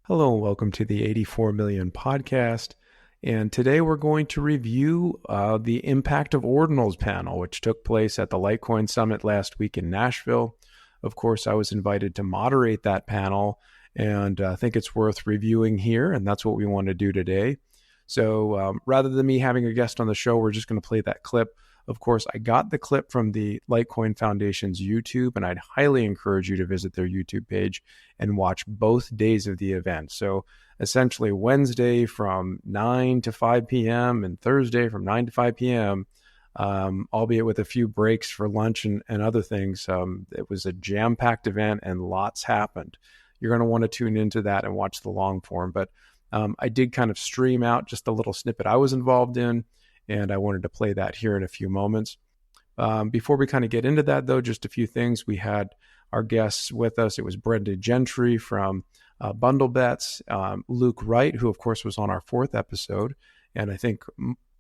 Hello and welcome to the 84 Million podcast. And today we're going to review the Impact of Ordinals panel, which took place at the Litecoin Summit last week in Nashville. Of course, I was invited to moderate that panel, and I think it's worth reviewing here, and that's what we want to do today. So rather than me having a guest on the show, we're just going to play that clip. Of course, I got the clip from the Litecoin Foundation's YouTube, and I'd highly encourage you to visit their YouTube page and watch both days of the event. So essentially Wednesday from 9 to 5 p.m. and Thursday from 9 to 5 p.m., albeit with a few breaks for lunch and other things. It was a jam-packed event and lots happened. You're going to want to tune into that and watch the long form. But I did kind of stream out just a little snippet I was involved in, and I wanted to play that here in a few moments. Before we kind of get into that, though, just a few things. We had our guests with us. It was Brenda Gentry from Bundle Bets, Luke Wright, who, of course, was on our 4th episode. And I think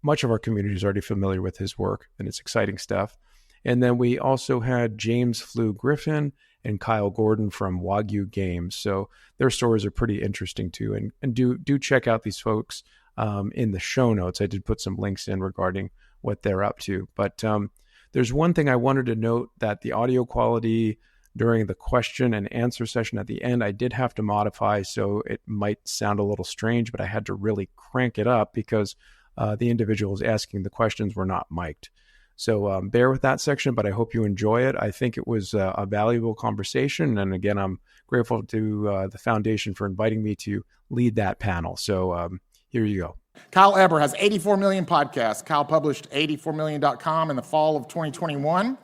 much of our community is already familiar with his work, and it's exciting stuff. And then we also had James Flew Griffin and Kyle Gordon from Wagyu Games. So their stories are pretty interesting, too. And do check out these folks in the show notes. I did put some links in regarding what they're up to. But there's one thing I wanted to note, that the audio quality during the question and answer session at the end, I did have to modify, so it might sound a little strange, but I had to really crank it up because the individuals asking the questions were not mic'd. So bear with that section, but I hope you enjoy it. I think it was a valuable conversation. And again, I'm grateful to the foundation for inviting me to lead that panel. So here you go. Kyle Eber has 84 million podcasts. Kyle published 84million.com in the fall of 2021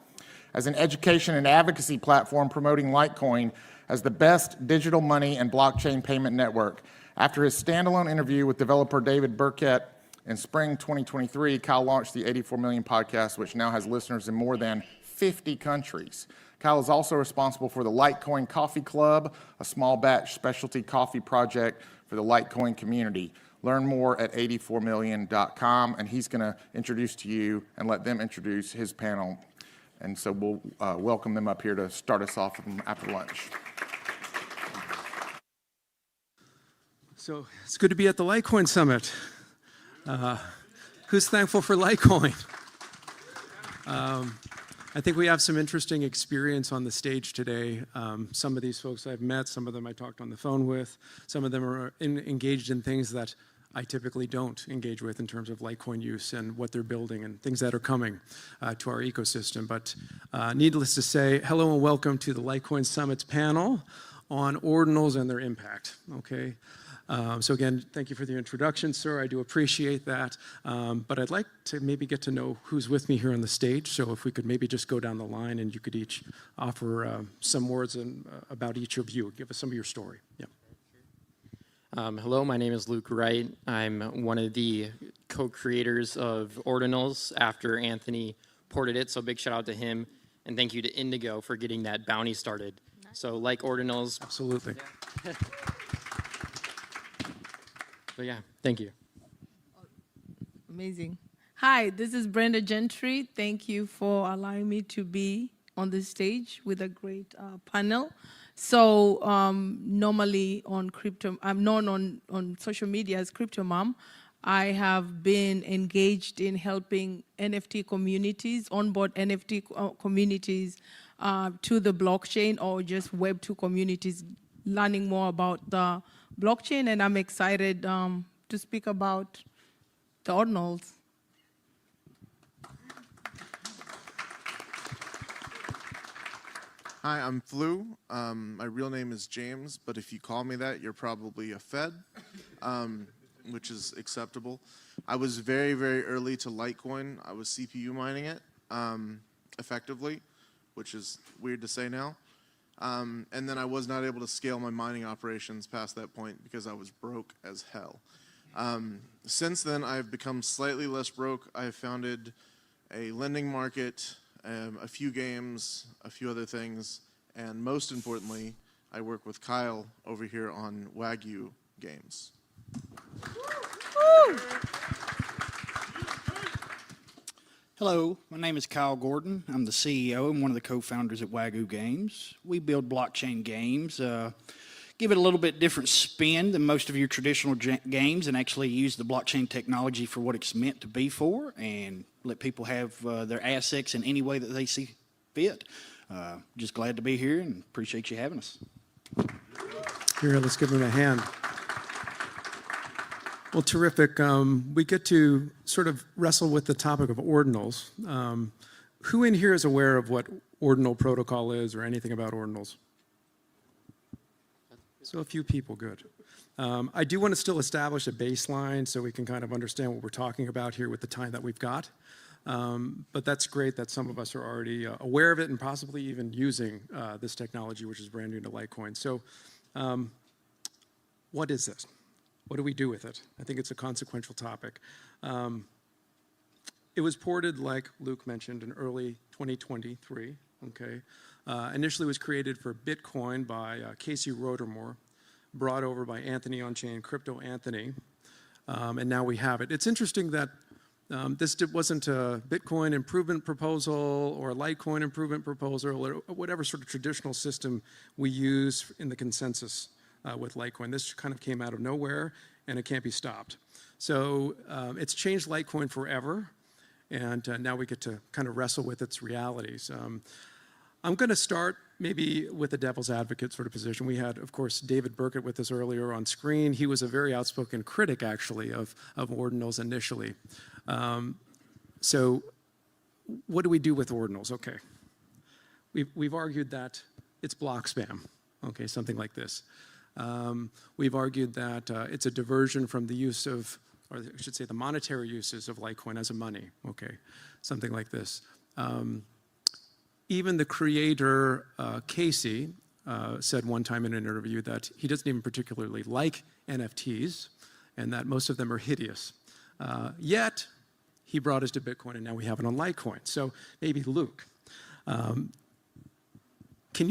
as an education and advocacy platform promoting Litecoin as the best digital money and blockchain payment network. After his standalone interview with developer David Burkett in spring 2023, Kyle launched the 84 Million podcast, which now has listeners in more than 50 countries. Kyle is also responsible for the Litecoin Coffee Club, a small batch specialty coffee project for the Litecoin community. Learn more at 84million.com, and he's going to introduce to you and let them introduce his panel. And so we'll welcome them up here to start us off after lunch. So it's good to be at the Litecoin Summit. Who's thankful for Litecoin? I think we have some interesting experience on the stage today. Some of these folks I've met, some of them I talked on the phone with, some of them are engaged in things that I typically don't engage with in terms of Litecoin use and what they're building and things that are coming to our ecosystem. But needless to say, hello and welcome to the Litecoin Summit's panel on ordinals and their impact. Okay. So again, thank you for the introduction, sir. I do appreciate that. But I'd like to maybe get to know who's with me here on the stage. So if we could maybe just go down the line and you could each offer some words about each of you. Give us some of your story. Yeah. Hello, my name is Luke Wright. I'm one of the co-creators of Ordinals after Anthony ported it, so big shout out to him. And thank you to Indigo for getting that bounty started. So like Ordinals. Absolutely. Yeah. So yeah, thank you. Amazing. Hi, this is Brenda Gentry. Thank you for allowing me to be on the stage with a great panel. So normally on crypto, I'm known on social media as Crypto Mom. I have been engaged in helping NFT communities, onboard NFT communities to the blockchain, or just Web2 communities, learning more about the blockchain, and I'm excited to speak about the Ordinals. Hi, I'm Flew. My real name is James, but if you call me that, you're probably a Fed, which is acceptable. I was very, very early to Litecoin. I was CPU mining it effectively, which is weird to say now. And then I was not able to scale my mining operations past that point because I was broke as hell. Since then, I've become slightly less broke. I've founded a lending market, a few games, a few other things, and most importantly, I work with Kyle over here on Wagyu Games. Hello, my name is Kyle Gordon. I'm the CEO and one of the co-founders at Wagyu Games. We build blockchain games. give it a little bit different spin than most of your traditional games and actually use the blockchain technology for what it's meant to be for and let people have their assets in any way that they see fit. Just glad to be here and appreciate you having us. Here, let's give him a hand. Well, terrific. We get to sort of wrestle with the topic of ordinals. Who in here is aware of what ordinal protocol is or anything about ordinals? So a few people, good. I do want to still establish a baseline so we can kind of understand what we're talking about here with the time that we've got. But that's great that some of us are already aware of it and possibly even using this technology, which is brand new to Litecoin. So what is this? What do we do with it? I think it's a consequential topic. It was ported, like Luke mentioned, in early 2023. Okay, initially was created for Bitcoin by Casey Rodermore, brought over by Anthony on-chain, Crypto Anthony, and now we have it. It's interesting that this wasn't a Bitcoin improvement proposal or a Litecoin improvement proposal or whatever sort of traditional system we use in the consensus with Litecoin. This kind of came out of nowhere, and it can't be stopped. So it's changed Litecoin forever, and now we get to kind of wrestle with its realities. I'm going to start maybe with a devil's advocate sort of position. We had, of course, David Burkett with us earlier on screen. He was a very outspoken critic, actually, of ordinals initially. So what do we do with ordinals? Okay. We've argued that it's block spam, okay, something like this. We've argued that it's a diversion from the use of, or I should say the monetary uses of Litecoin as a money, okay, something like this. Even the creator, Casey, said one time in an interview that he doesn't even particularly like NFTs and that most of them are hideous. Yet, he brought us to Bitcoin and now we have it on Litecoin. So maybe Luke, can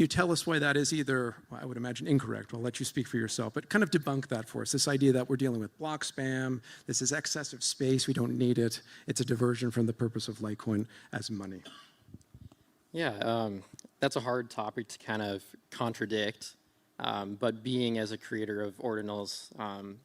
you tell us why that is either, well, I would imagine incorrect, I'll let you speak for yourself, but kind of debunk that for us, this idea that we're dealing with block spam, this is excessive space, we don't need it, it's a diversion from the purpose of Litecoin as money. Yeah, that's a hard topic to kind of contradict, but being as a creator of ordinals on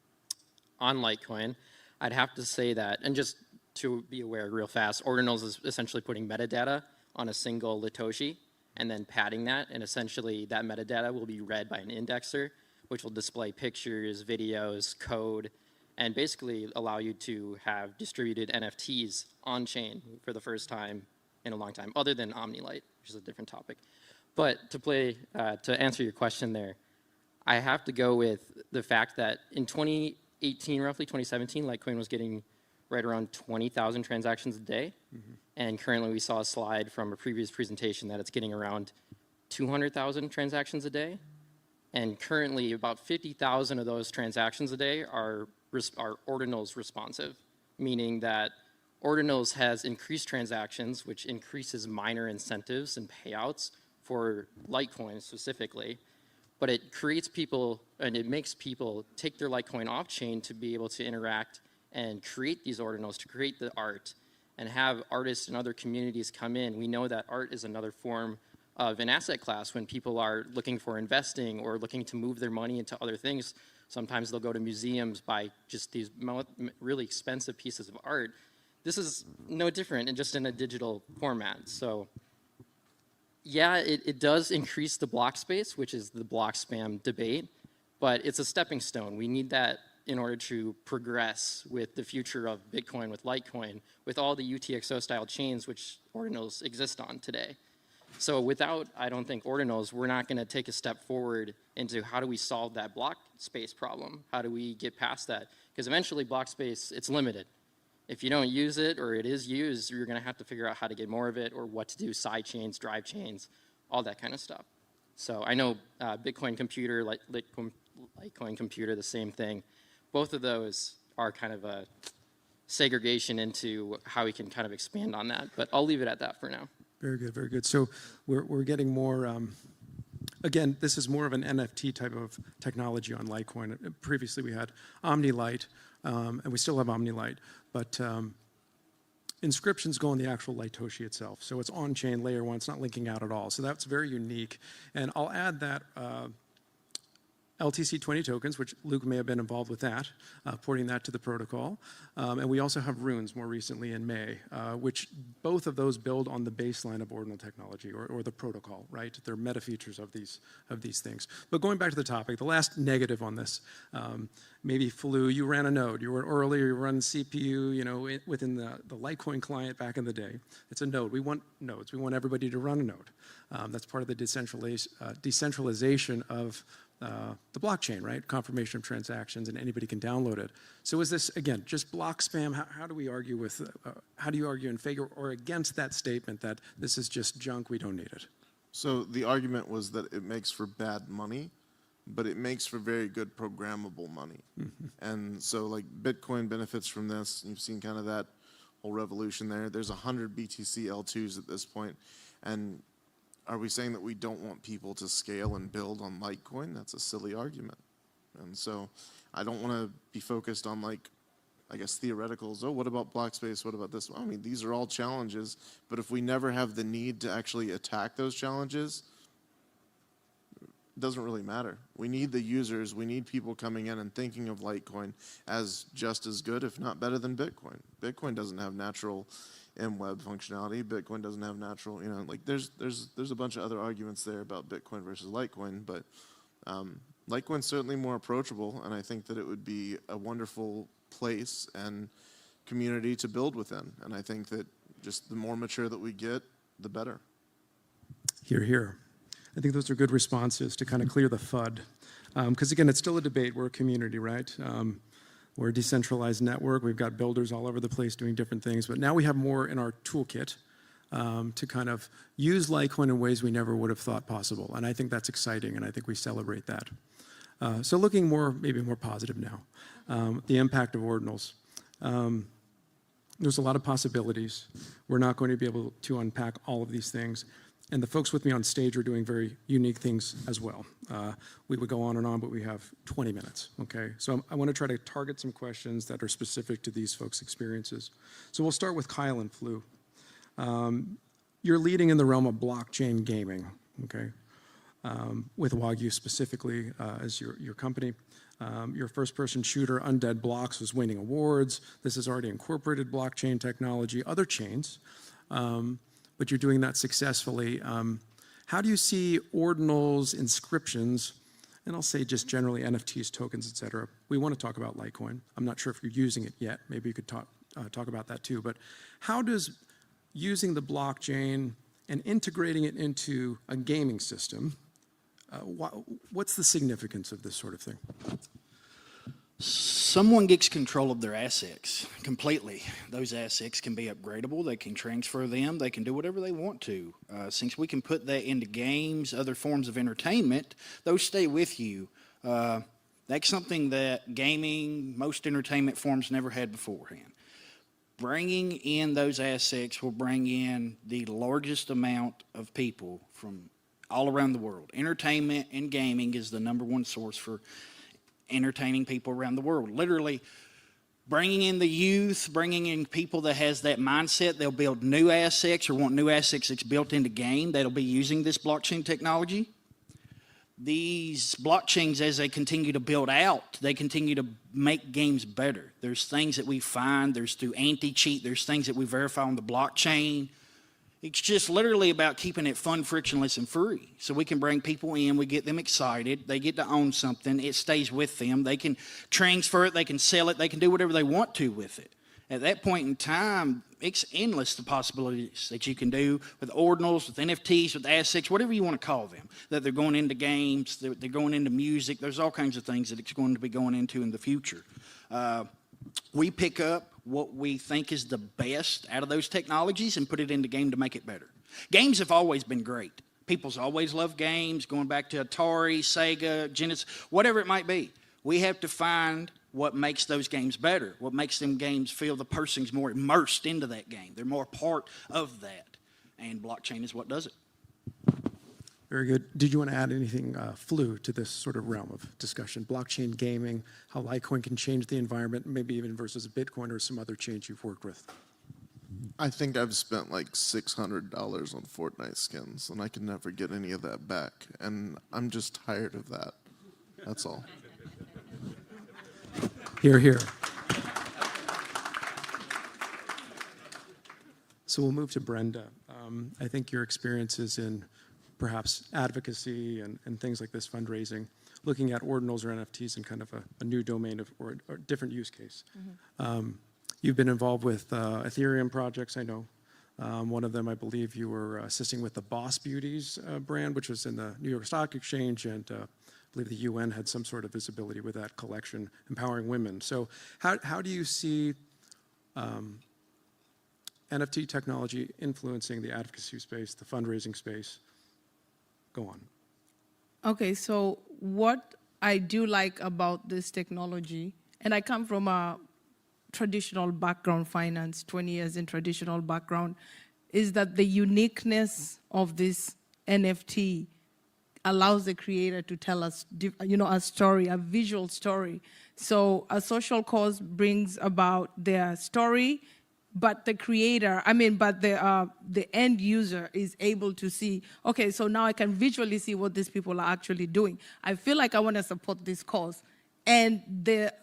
Litecoin, I'd have to say that, and just to be aware real fast, ordinals is essentially putting metadata on a single Litoshi and then padding that, and essentially that metadata will be read by an indexer, which will display pictures, videos, code, and basically allow you to have distributed NFTs on-chain for the first time in a long time, other than OmniLite, which is a different topic. But to answer your question there, I have to go with the fact that in 2018, roughly 2017, Litecoin was getting right around 20,000 transactions a day. Mm-hmm. And currently we saw a slide from a previous presentation that it's getting around 200,000 transactions a day. And currently about 50,000 of those transactions a day are ordinals responsive, meaning that Ordinals has increased transactions, which increases miner incentives and payouts for Litecoin specifically, but it creates people and it makes people take their Litecoin off-chain to be able to interact and create these Ordinals, to create the art and have artists and other communities come in. We know that art is another form of an asset class when people are looking for investing or looking to move their money into other things. Sometimes they'll go to museums, buy just these really expensive pieces of art. This is no different, and just in a digital format. So, yeah, it does increase the block space, which is the block spam debate, but it's a stepping stone. We need that in order to progress with the future of Bitcoin, with Litecoin, with all the UTXO-style chains which ordinals exist on today. So without, I don't think, ordinals, we're not going to take a step forward into how do we solve that block space problem? How do we get past that? Because eventually block space, it's limited. If you don't use it or it is used, you're going to have to figure out how to get more of it or what to do, side chains, drive chains, all that kind of stuff. So I know Bitcoin Computer, Litecoin Computer, the same thing. Both of those are kind of a segregation into how we can kind of expand on that. But I'll leave it at that for now. Very good, very good. So we're getting more, again, this is more of an NFT type of technology on Litecoin. Previously we had OmniLite, and we still have OmniLite, but inscriptions go on the actual Litoshi itself. So it's on-chain layer one, it's not linking out at all. So that's very unique. And I'll add that LTC20 tokens, which Luke may have been involved with that, porting that to the protocol. And we also have runes more recently in May, which both of those build on the baseline of ordinal technology or the protocol, right? They're meta features of these things. But going back to the topic, the last negative on this, maybe Flu, you ran a node. You were earlier, you were running CPU, within the Litecoin client back in the day. It's a node. We want nodes. We want everybody to run a node. That's part of the decentralization of the blockchain, right? Confirmation of transactions, and anybody can download it. So is this, again, just block spam? How do we argue with, how do you argue in favor or against that statement that this is just junk, we don't need it? So the argument was that it makes for bad money, but it makes for very good programmable money. And so like Bitcoin benefits from this. You've seen kind of that whole revolution there. There's 100 BTC L2s at this point. And are we saying that we don't want people to scale and build on Litecoin? That's a silly argument. And so I don't want to be focused on like, I guess, theoreticals. Oh, what about block space? What about this? Well, I mean, these are all challenges, but if we never have the need to actually attack those challenges, it doesn't really matter. We need the users. We need people coming in and thinking of Litecoin as just as good, if not better than Bitcoin. Bitcoin doesn't have natural MWeb functionality. Bitcoin doesn't have natural, like there's a bunch of other arguments there about Bitcoin versus Litecoin, but Litecoin's certainly more approachable, and I think that it would be a wonderful place and community to build within. And I think that just the more mature that we get, the better. Hear, hear. I think those are good responses to kind of clear the FUD. Because again, it's still a debate. We're a community, right? We're a decentralized network. We've got builders all over the place doing different things. But now we have more in our toolkit to kind of use Litecoin in ways we never would have thought possible. And I think that's exciting, and I think we celebrate that. So looking maybe more positive now, the impact of ordinals. There's a lot of possibilities. We're not going to be able to unpack all of these things. And the folks with me on stage are doing very unique things as well. We would go on and on, but we have 20 minutes, okay? So I want to try to target some questions that are specific to these folks' experiences. So we'll start with Kyle and Flu. You're leading in the realm of blockchain gaming, okay? With Wagyu specifically as your company. Your first-person shooter, Undead Blocks, was winning awards. This has already incorporated blockchain technology, other chains. But you're doing that successfully. How do you see ordinals, inscriptions, and I'll say just generally NFTs, tokens, et cetera? We want to talk about Litecoin. I'm not sure if you're using it yet. Maybe you could talk about that too. But how does using the blockchain and integrating it into a gaming system, what's the significance of this sort of thing? Someone gets control of their assets completely. Those assets can be upgradable. They can transfer them. They can do whatever they want to. Since we can put that into games, other forms of entertainment, those stay with you. That's something that gaming, most entertainment forms never had beforehand. Bringing in those assets will bring in the largest amount of people from all around the world. Entertainment and gaming is the #1 source for entertaining people around the world. Literally bringing in the youth, bringing in people that has that mindset. They'll build new assets or want new assets that's built into game that'll be using this blockchain technology. These blockchains, as they continue to build out, they continue to make games better. There's things that we find, there's through anti-cheat, there's things that we verify on the blockchain. It's just literally about keeping it fun, frictionless, and free. So we can bring people in, we get them excited, they get to own something, it stays with them, they can transfer it, they can sell it, they can do whatever they want to with it. At that point in time, it's endless the possibilities that you can do with ordinals, with NFTs, with assets, whatever you want to call them, that they're going into games, they're going into music, there's all kinds of things that it's going to be going into in the future. We pick up what we think is the best out of those technologies and put it into game to make it better. Games have always been great. People's always loved games, going back to Atari, Sega, Genesis, whatever it might be. We have to find what makes those games better, what makes them games feel the person's more immersed into that game. They're more part of that, and blockchain is what does it. Very good. Did you want to add anything, Flu, to this sort of realm of discussion? Blockchain gaming, how Litecoin can change the environment, maybe even versus Bitcoin or some other chains you've worked with? I think I've spent like $600 on Fortnite skins, and I can never get any of that back. And I'm just tired of that. That's all. Hear, hear. So we'll move to Brenda. I think your experiences in perhaps advocacy and things like this, fundraising, looking at ordinals or NFTs in kind of a new domain or different use case. You've been involved with Ethereum projects, I know. One of them, I believe you were assisting with the Boss Beauties brand, which was in the New York Stock Exchange, and I believe the UN had some sort of visibility with that collection, empowering women. So how do you see NFT technology influencing the advocacy space, the fundraising space? Go on. Okay, so what I do like about this technology, and I come from a traditional background, finance, 20 years in traditional background, is that the uniqueness of this NFT allows the creator to tell us, a story, a visual story. So a social cause brings about their story, but the creator, but the end user is able to see, okay, so now I can visually see what these people are actually doing. I feel like I want to support this cause. And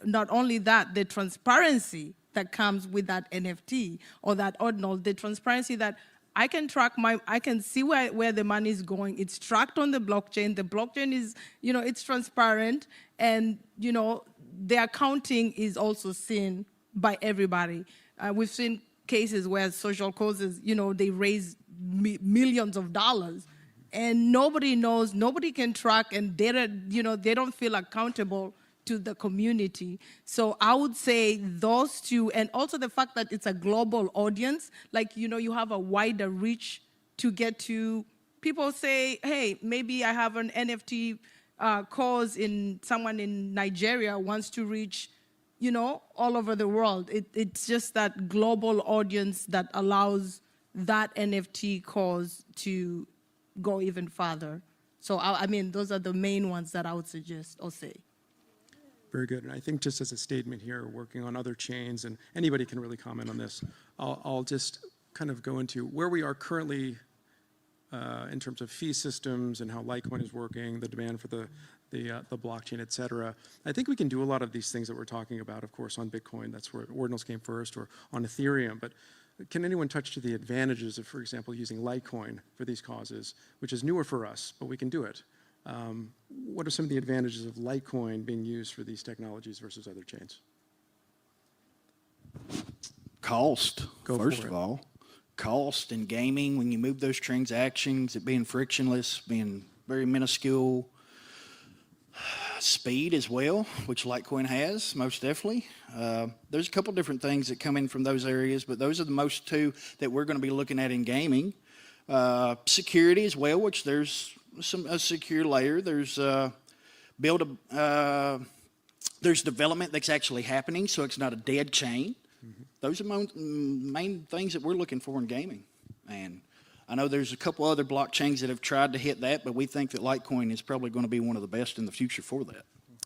not only that, the transparency that comes with that NFT or that ordinal, the transparency that I can track I can see where the money is going. It's tracked on the blockchain. The blockchain is, it's transparent, and, the accounting is also seen by everybody. We've seen cases where social causes, they raise millions of dollars, and nobody knows, nobody can track, and they don't feel accountable to the community. So I would say those two, and also the fact that it's a global audience, like, you have a wider reach to get to people. Say, hey, maybe I have an NFT cause someone in Nigeria wants to reach, all over the world. It's just that global audience that allows that NFT cause to go even farther. So, those are the main ones that I would suggest or say. Very good. And I think just as a statement here, working on other chains, and anybody can really comment on this, I'll just kind of go into where we are currently in terms of fee systems and how Litecoin is working, the demand for the blockchain, et cetera. I think we can do a lot of these things that we're talking about, of course, on Bitcoin. That's where Ordinals came first, or on Ethereum. But can anyone touch to the advantages of, for example, using Litecoin for these causes, which is newer for us, but we can do it? What are some of the advantages of Litecoin being used for these technologies versus other chains? Cost, first of all. Cost in gaming, when you move those transactions, it being frictionless, being very minuscule. Speed as well, which Litecoin has, most definitely. There's a couple different things that come in from those areas, but those are the most two that we're going to be looking at in gaming. Security as well, which there's a secure layer. There's there's development that's actually happening, so it's not a dead chain. Mm-hmm. Those are main things that we're looking for in gaming. And I know there's a couple other blockchains that have tried to hit that, but we think that Litecoin is probably going to be one of the best in the future for that.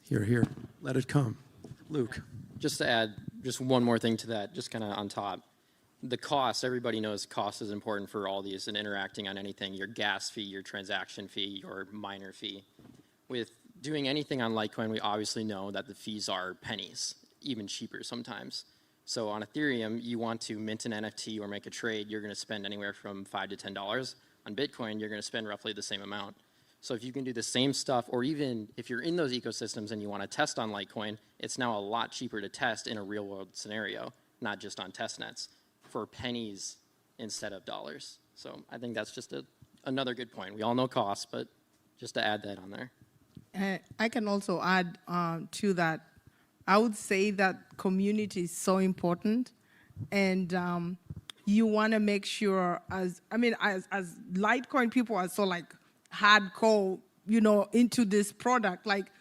Hear, hear. Let it come. Luke. Just to add just one more thing to that, just kind of on top. The cost, everybody knows cost is important for all these and interacting on anything, your gas fee, your transaction fee, your miner fee. With doing anything on Litecoin, we obviously know that the fees are pennies, even cheaper sometimes. So on Ethereum, you want to mint an NFT or make a trade, you're going to spend anywhere from $5 to $10. On Bitcoin, you're going to spend roughly the same amount. So if you can do the same stuff, or even if you're in those ecosystems and you want to test on Litecoin, it's now a lot cheaper to test in a real-world scenario, not just on testnets, for pennies instead of dollars. So I think that's just another good point. We all know costs, but just to add that on there. I can also add to that. I would say that community is so important, and you want to make sure, as Litecoin people are so like hardcore, into this product. Like,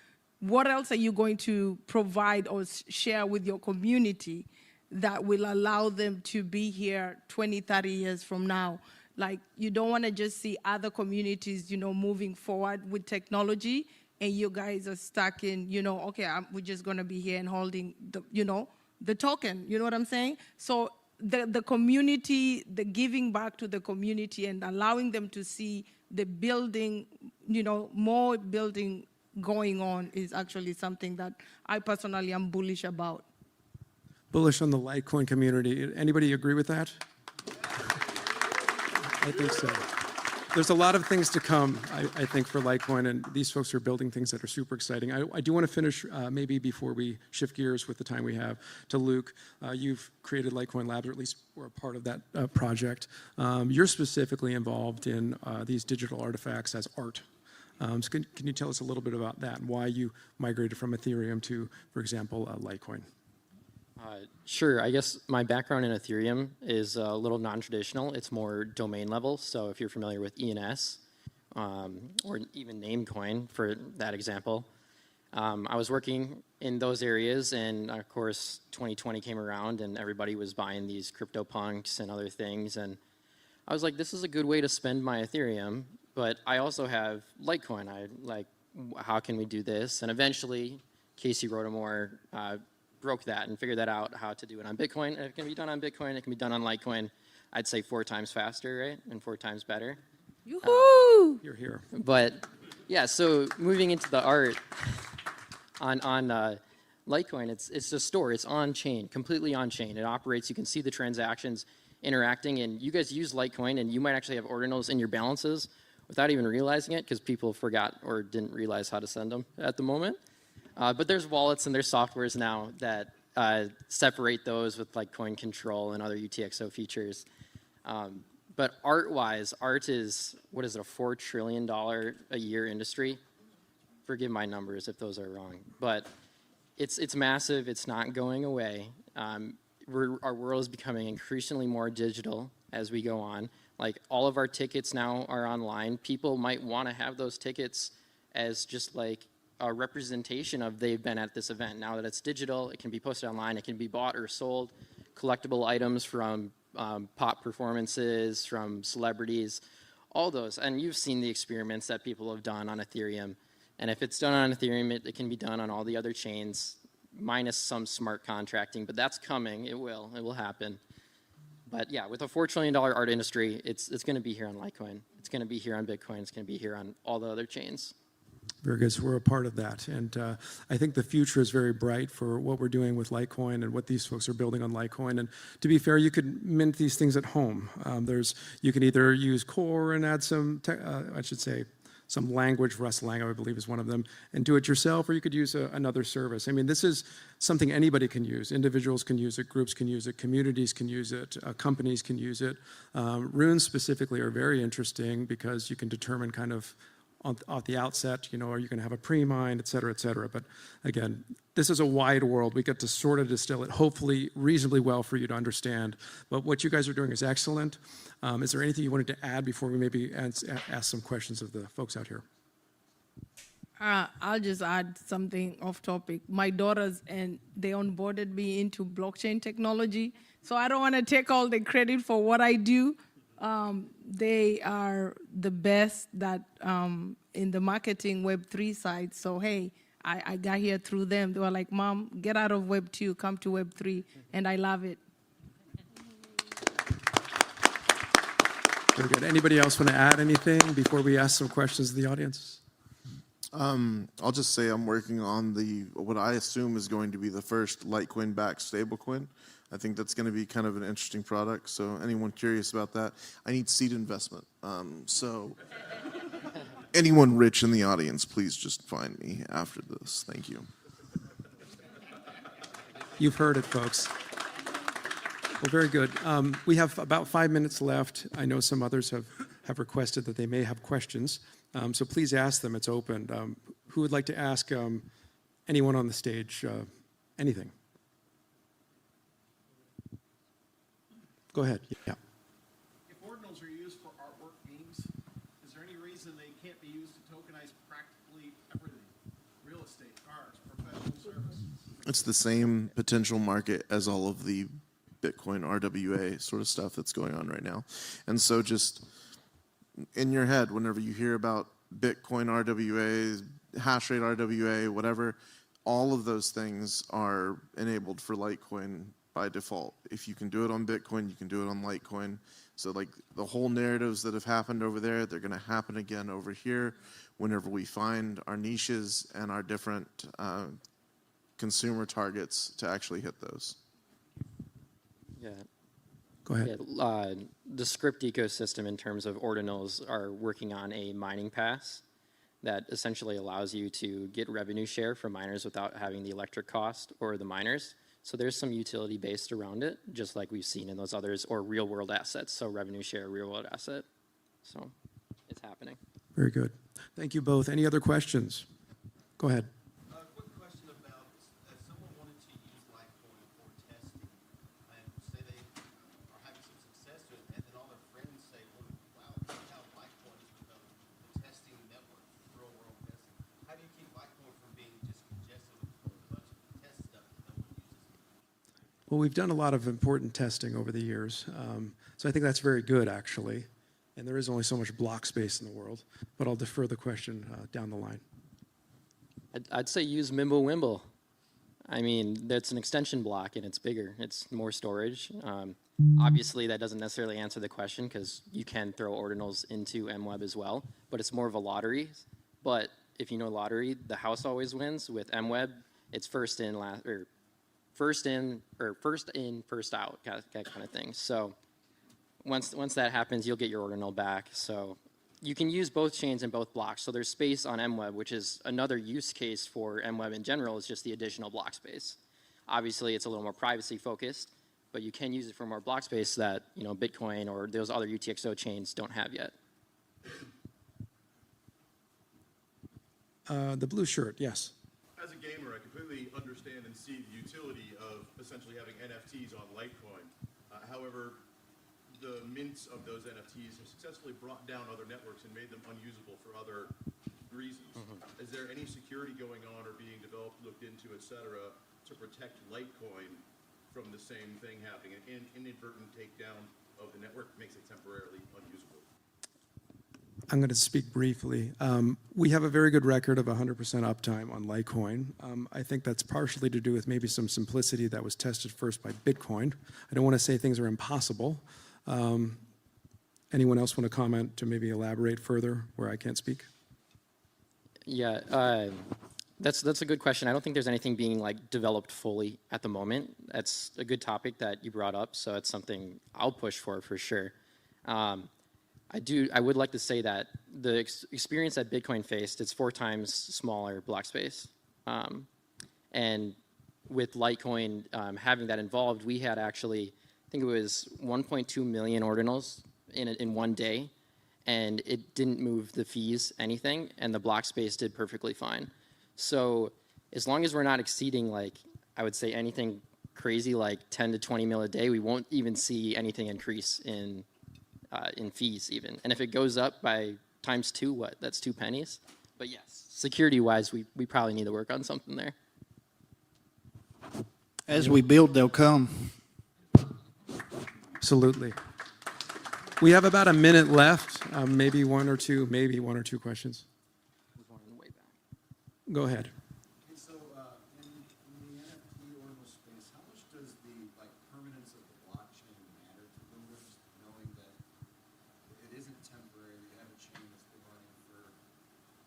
what else are you going to provide or share with your community that will allow them to be here 20, 30 years from now? Like, you don't want to just see other communities, moving forward with technology, and you guys are stuck in, okay, we're just going to be here and holding the token. You know what I'm saying? So the community, the giving back to the community and allowing them to see the building, more building going on is actually something that I personally am bullish about. Bullish on the Litecoin community. Anybody agree with that? I think so. There's a lot of things to come, I think, for Litecoin, and these folks are building things that are super exciting. I do want to finish, maybe before we shift gears with the time we have, to Luke. You've created Litecoin Labs, or at least were a part of that project. You're specifically involved in these digital artifacts as art. So can you tell us a little bit about that and why you migrated from Ethereum to, for example, Litecoin? Sure. I guess my background in Ethereum is a little non-traditional. It's more domain level. So if you're familiar with ENS, or even Namecoin for that example, I was working in those areas, and of course 2020 came around and everybody was buying these CryptoPunks and other things, and I was like, this is a good way to spend my Ethereum, but I also have Litecoin. How can we do this? And eventually Casey Rotomore broke that and figured that out, how to do it on Bitcoin. And if it can be done on Bitcoin, it can be done on Litecoin. I'd say 4 times faster, right? And 4 times better. Yoo-hoo! You're here. But yeah, so moving into the art on Litecoin, it's a store. It's on chain, completely on chain. It operates. You can see the transactions interacting, and you guys use Litecoin, and you might actually have ordinals in your balances without even realizing it, because people forgot or didn't realize how to send them at the moment. But there's wallets and there's softwares now that separate those with like coin control and other UTXO features. But art-wise, art is, what is it, a $4 trillion a year industry? Forgive my numbers if those are wrong. But it's massive. It's not going away. Our world is becoming increasingly more digital as we go on. Like, all of our tickets now are online. People might want to have those tickets as just like a representation of they've been at this event. Now that it's digital, it can be posted online, it can be bought or sold. Collectible items from pop performances, from celebrities, all those. And you've seen the experiments that people have done on Ethereum. And if it's done on Ethereum, it can be done on all the other chains, minus some smart contracting, but that's coming. It will happen. But yeah, with a $4 trillion art industry, it's going to be here on Litecoin. It's going to be here on Bitcoin. It's going to be here on all the other chains. Very good. So we're a part of that. And I think the future is very bright for what we're doing with Litecoin and what these folks are building on Litecoin. And to be fair, you could mint these things at home. You can either use Core and add some, some language. Rust-Lang, I believe, is one of them, and do it yourself, or you could use another service. I mean, this is something anybody can use. Individuals can use it, groups can use it, communities can use it, companies can use it. Runes specifically are very interesting because you can determine kind of off the outset, are you going to have a pre-mine, et cetera, et cetera. But again, this is a wide world. We get to sort of distill it, hopefully reasonably well for you to understand. But what you guys are doing is excellent. Is there anything you wanted to add before we maybe ask some questions of the folks out here? I'll just add something off topic. My daughters, and they onboarded me into blockchain technology. So I don't want to take all the credit for what I do. They are the best that in the marketing Web3 side. So, hey, I got here through them. They were like, Mom, get out of Web2, come to Web3. And I love it. Very good. Anybody else want to add anything before we ask some questions of the audience? I'll just say I'm working on what I assume is going to be the first Litecoin-backed stablecoin. I think that's going to be kind of an interesting product. So anyone curious about that, I need seed investment. So anyone rich in the audience, please just find me after this. Thank you. You've heard it, folks. Well, very good. We have about 5 minutes left. I know some others have requested that they may have questions. So please ask them. It's open. Who would like to ask anyone on the stage anything? Go ahead. Yeah. If ordinals are used for artwork games, is there any reason they can't be used to tokenize practically everything? Real estate, cars, professional services? It's the same potential market as all of the Bitcoin RWA sort of stuff that's going on right now. And so just in your head, whenever you hear about Bitcoin RWA, hash rate RWA, whatever, all of those things are enabled for Litecoin by default. If you can do it on Bitcoin, you can do it on Litecoin. So like the whole narratives that have happened over there, they're going to happen again over here whenever we find our niches and our different consumer targets to actually hit those. Yeah. Go ahead. Yeah, the S-CRYPT ecosystem in terms of ordinals are working on a mining pass that essentially allows you to get revenue share from miners without having the electric cost or the miners. So there's some utility based around it, just like we've seen in those others, or real world assets. So revenue share, real world asset. So it's happening. Very good. Thank you both. Any other questions? Go ahead. Quick question about if someone wanted to use Litecoin for testing, and say they are having some success with it, and then all their friends say, well, wow, look how Litecoin has become the testing network for real world testing. How do you keep Litecoin from being just congested with a bunch of test stuff that no one uses? Well, we've done a lot of important testing over the years, so I think that's very good, actually. And there is only so much block space in the world, but I'll defer the question down the line. I'd say use Mimblewimble. I mean, that's an extension block and it's bigger. It's more storage. Obviously, that doesn't necessarily answer the question because you can throw ordinals into MWeb as well, but it's more of a lottery. But if you know lottery, the house always wins. With MWeb, it's first in, first in, first out, that kind of thing. So once that happens, you'll get your ordinal back. So you can use both chains and both blocks. So there's space on MWeb, which is another use case for MWeb in general, is just the additional block space. Obviously, it's a little more privacy focused, but you can use it for more block space that, you know, Bitcoin or those other UTXO chains don't have yet. The blue shirt, yes. As a gamer, I completely understand and see the utility of essentially having NFTs on Litecoin. However, the mints of those NFTs have successfully brought down other networks and made them unusable for other reasons. Is there any security going on or being developed, looked into, et cetera, to protect Litecoin from the same thing happening? An inadvertent takedown of the network makes it temporarily unusable. I'm going to speak briefly. We have a very good record of 100% uptime on Litecoin. I think that's partially to do with maybe some simplicity that was tested first by Bitcoin. I don't want to say things are impossible. Anyone else want to comment to maybe elaborate further where I can't speak? Yeah, that's a good question. I don't think there's anything being like developed fully at the moment. That's a good topic that you brought up, so it's something I'll push for sure. I would like to say that the experience that Bitcoin faced, it's 4 times smaller block space. And with Litecoin having that involved, we had actually, I think it was 1.2 million ordinals in one day, and it didn't move the fees anything, and the block space did perfectly fine. So as long as we're not exceeding, like, I would say anything crazy like 10 to 20 mil a day, we won't even see anything increase in fees even. And if it goes up by times 2, what? That's 2 pennies. But yes, security-wise, we probably need to work on something there. As we build, they'll come. Absolutely. We have about a minute left. Maybe one or two questions. Go ahead. Okay, so in the NFT ordinal space, how much does the permanence of the blockchain matter to builders, knowing that it isn't temporary? You have a chain that's been running for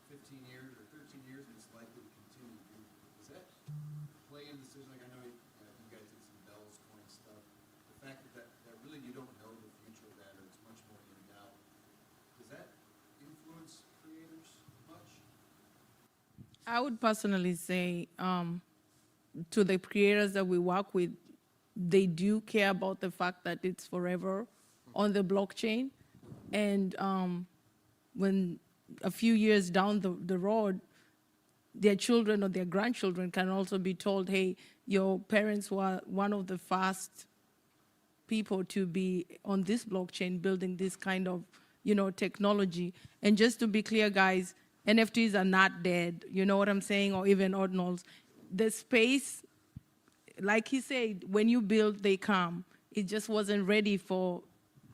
15 years or 13 years, and it's likely to continue. Does that play in the decision? Like I know you guys did some Bell's coin stuff. The fact that really you don't know the future of that, or it's much more in doubt. Does that influence creators much? I would personally say to the creators that we work with, they do care about the fact that it's forever on the blockchain. And when a few years down the road, their children or their grandchildren can also be told, hey, your parents were one of the first people to be on this blockchain building this kind of, technology. And just to be clear, guys, NFTs are not dead, you know what I'm saying, or even ordinals. The space, like he said, when you build, they come. It just wasn't ready for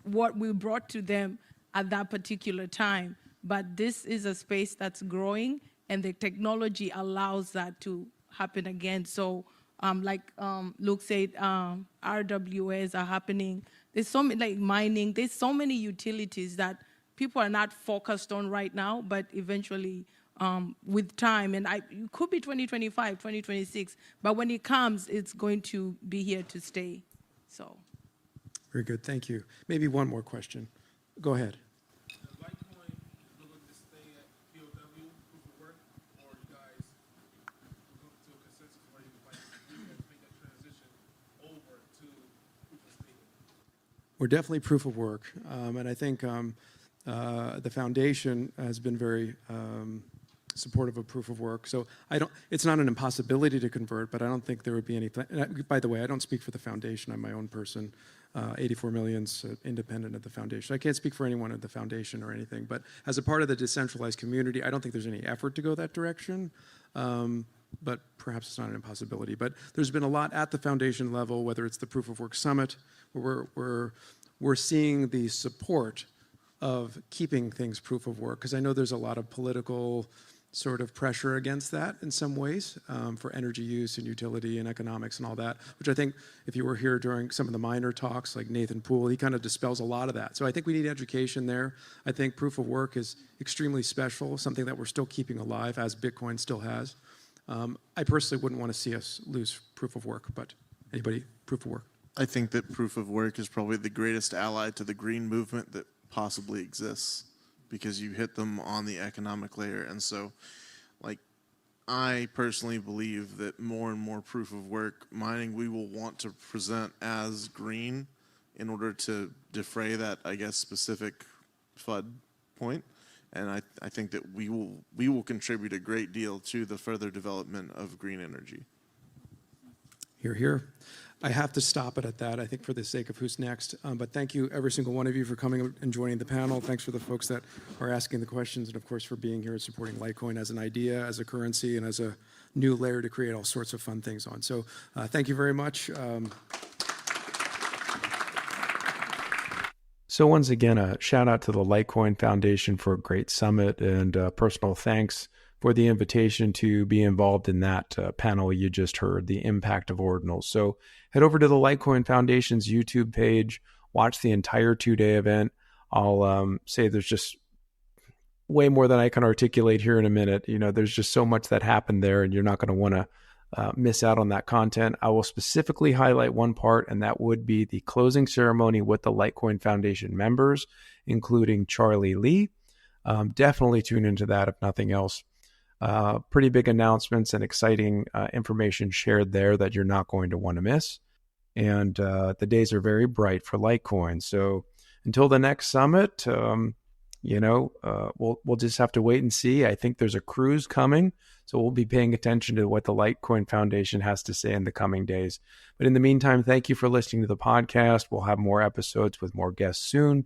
what we brought to them at that particular time. But this is a space that's growing, and the technology allows that to happen again. So like Luke said, RWAs are happening. There's so many, like mining, there's so many utilities that people are not focused on right now, but eventually with time, and it could be 2025, 2026, but when it comes, it's going to be here to stay. So. Very good. Thank you. Maybe one more question. Go ahead. Litecoin looking to stay at POW, proof of work, or you guys come to a consensus where you guys make that transition over to proof of stake? We're definitely proof of work, and I think the foundation has been very supportive of proof of work. So it's not an impossibility to convert, but I don't think there would be any. By the way, I don't speak for the foundation. I'm my own person. 84 million's independent of the foundation. I can't speak for anyone at the foundation or anything, but as a part of the decentralized community, I don't think there's any effort to go that direction. But perhaps it's not an impossibility. But there's been a lot at the foundation level, whether it's the Proof of Work Summit, where we're seeing the support of keeping things proof of work, because I know there's a lot of political sort of pressure against that in some ways for energy use and utility and economics and all that, which I think if you were here during some of the minor talks, like Nathan Poole, he kind of dispels a lot of that. So I think we need education there. I think proof of work is extremely special, something that we're still keeping alive, as Bitcoin still has. I personally wouldn't want to see us lose proof of work, but anybody, proof of work? I think that proof of work is probably the greatest ally to the green movement that possibly exists, because you hit them on the economic layer. And so, like, I personally believe that more and more proof of work mining we will want to present as green in order to defray that, I guess, specific FUD point. And I think that we will contribute a great deal to the further development of green energy. Hear, hear. I have to stop it at that, I think, for the sake of who's next. But thank you, every single one of you, for coming and joining the panel. Thanks for the folks that are asking the questions, and, of course, for being here and supporting Litecoin as an idea, as a currency, and as a new layer to create all sorts of fun things on. So thank you very much. So once again, a shout out to the Litecoin Foundation for a great summit, and personal thanks for the invitation to be involved in that panel you just heard, the impact of ordinals. So head over to the Litecoin Foundation's YouTube page, watch the entire 2-day event. I'll say there's just way more than I can articulate here in a minute. You know, there's just so much that happened there, and you're not going to want to miss out on that content. I will specifically highlight one part, and that would be the closing ceremony with the Litecoin Foundation members, including Charlie Lee. Definitely tune into that, if nothing else. Pretty big announcements and exciting information shared there that you're not going to want to miss. And the days are very bright for Litecoin. So until the next summit, we'll just have to wait and see. I think there's a cruise coming, so we'll be paying attention to what the Litecoin Foundation has to say in the coming days. But in the meantime, thank you for listening to the podcast. We'll have more episodes with more guests soon.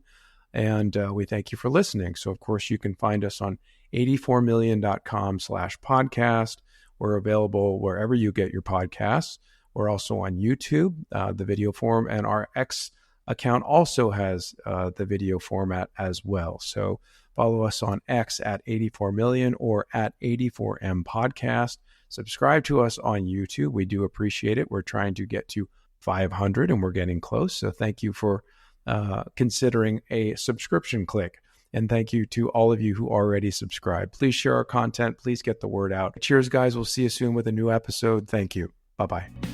And we thank you for listening. So, of course, you can find us on 84million.com/podcast. We're available wherever you get your podcasts. We're also on YouTube, the video form, and our X account also has the video format as well. So follow us on X at 84million or at 84M Podcast. Subscribe to us on YouTube. We do appreciate it. We're trying to get to 500, and we're getting close. So thank you for considering a subscription click. And thank you to all of you who already subscribed. Please share our content. Please get the word out. Cheers, guys. We'll see you soon with a new episode. Thank you. Bye-bye.